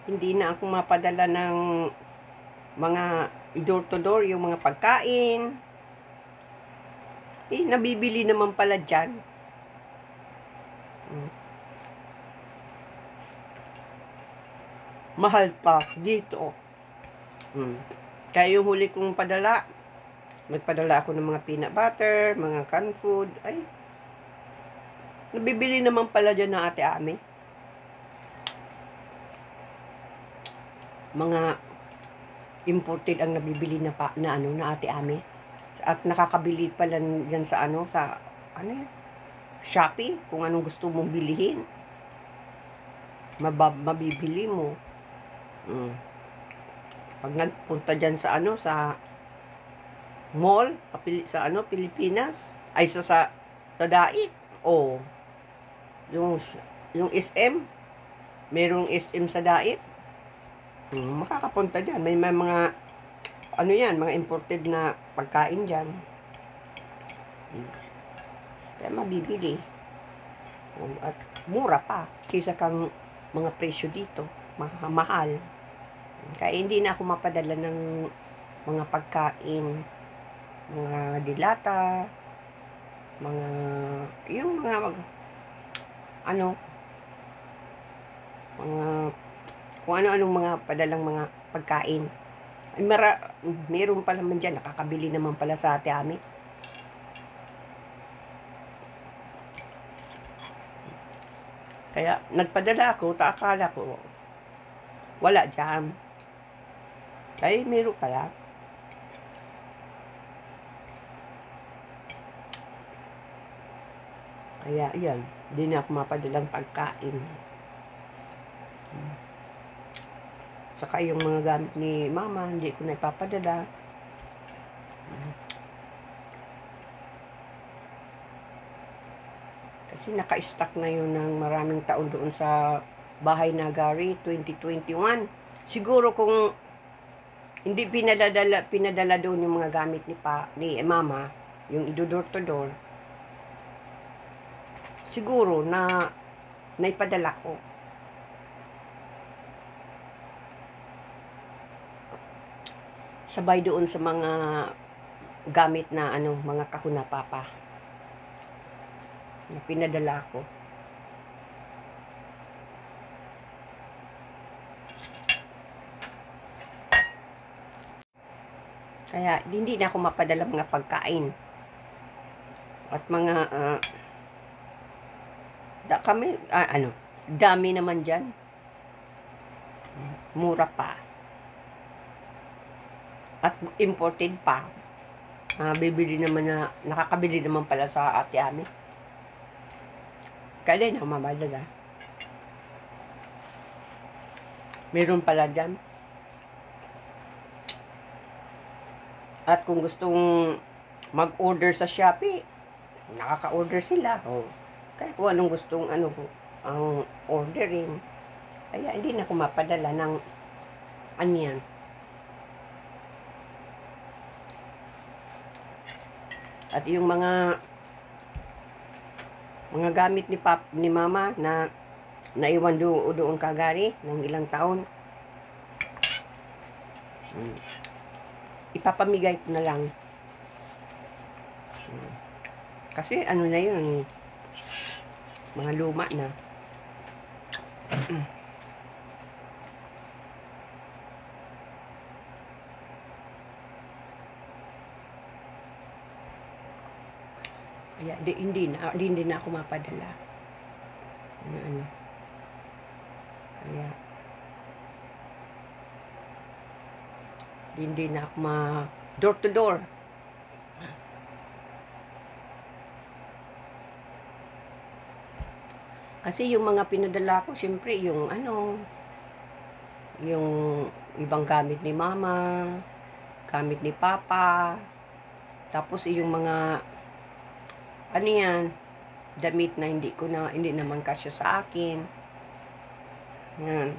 hindi na ako mapadala ng mga door to door, yung mga pagkain. Nabibili naman pala dyan. Mahal pa dito. Kaya yung huli kong padala, nagpadala ako ng mga peanut butter, mga canned food. Ay, nabibili naman pala dyan na ate Ami. Mga imported ang nabibili na ate Ami. At nakakabili pala dyan sa yan? Shopee, kung anong gusto mong bilihin. Mabibili mo. Pag nagpunta dyan sa mall, sa Pilipinas, ay sa Dait. Yung SM, merong SM sa Dait. Makakapunta dyan. May mga mga imported na pagkain dyan. Kaya mabibili. At mura pa kaysa kang mga presyo dito. Mahal. Kaya hindi na ako mapadala ng mga pagkain, mga dilata, kung ano-anong mga padalang mga pagkain. Meron pa naman dyan, nakakabili naman pala sa ate Ami. Kaya nagpadala ako, akala ko wala dyan. Kaya meron pala. Kaya yan, hindi na ako mapadalang pagkain. Saka yung mga gamit ni mama, hindi ko na ipapadala. Kasi naka-stock na yun ng maraming taon doon sa Bahay Nagari 2021. Siguro kung hindi pinadala doon yung mga gamit ni mama, yung idodor to door, siguro na naipadala ko. Sabay doon sa mga gamit na mga kahuna papa na pinadala ko. Kaya hindi na ako mapadala mga pagkain at mga dami naman dyan, mura pa at imported pa. Nakakabili naman pala sa ate Ami. Kaya na mamadala. Meron pala dyan. At kung gustong mag-order sa Shopee, nakaka-order sila. Kaya kung anong gustong ang ordering. Kaya hindi na ako mapadala ng yan. At yung mga gamit ni mama na naiwan doon kagari ng ilang taon, ipapamigay ko na lang. Kasi na yun, mga luma na. Kaya hindi na ako mapadala. Kaya hindi na ako door to door. Kasi yung mga pinadala ko, syempre yung yung ibang gamit ni mama, gamit ni papa, tapos yung mga damit na hindi naman kasya sa akin. Yan.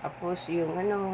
Tapos yung